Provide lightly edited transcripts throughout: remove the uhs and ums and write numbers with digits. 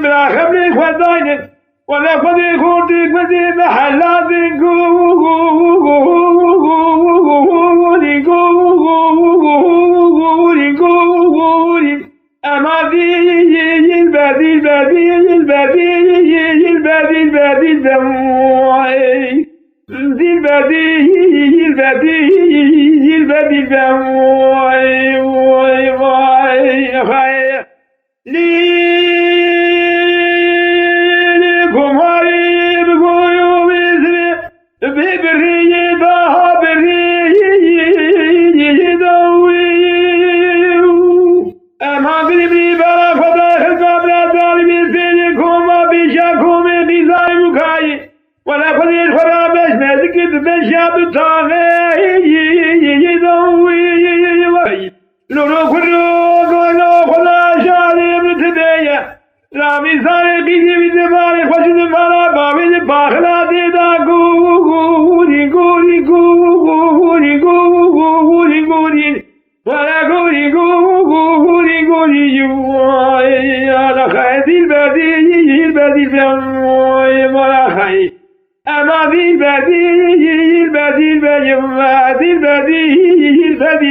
بلا خبرك وداينك ولا قدي كنتك بدي محلاتك أما ذي البدي البدي البدي البدي البدي البدي ولا قدير فرامش مزكت بشاب طاغي يدوي لو كلو خدا شاري متبيا لا مثال بيجي بزمان خوش زمان بابي باخلا ديدا غوري غوري غوري غوري غوري ولا غوري غوري غوري يا لا خيدي البدي البدي ولا خير أما ذي البدي البدي البدي البدي البدي البدي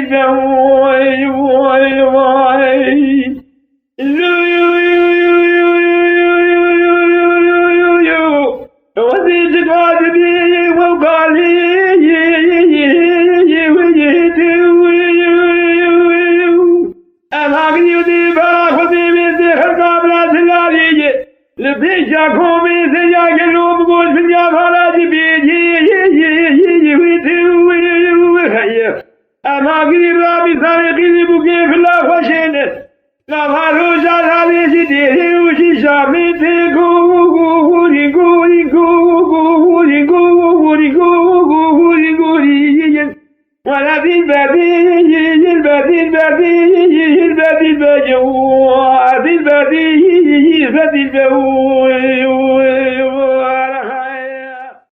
أما قريب رابي ثاني بكيف لا خشينة لا فاروش على هذه جديد وشي شامي تقولي قولي قولي قولي قولي قولي ولا ذي البدي البدي البدي البدي البدي البدي البدي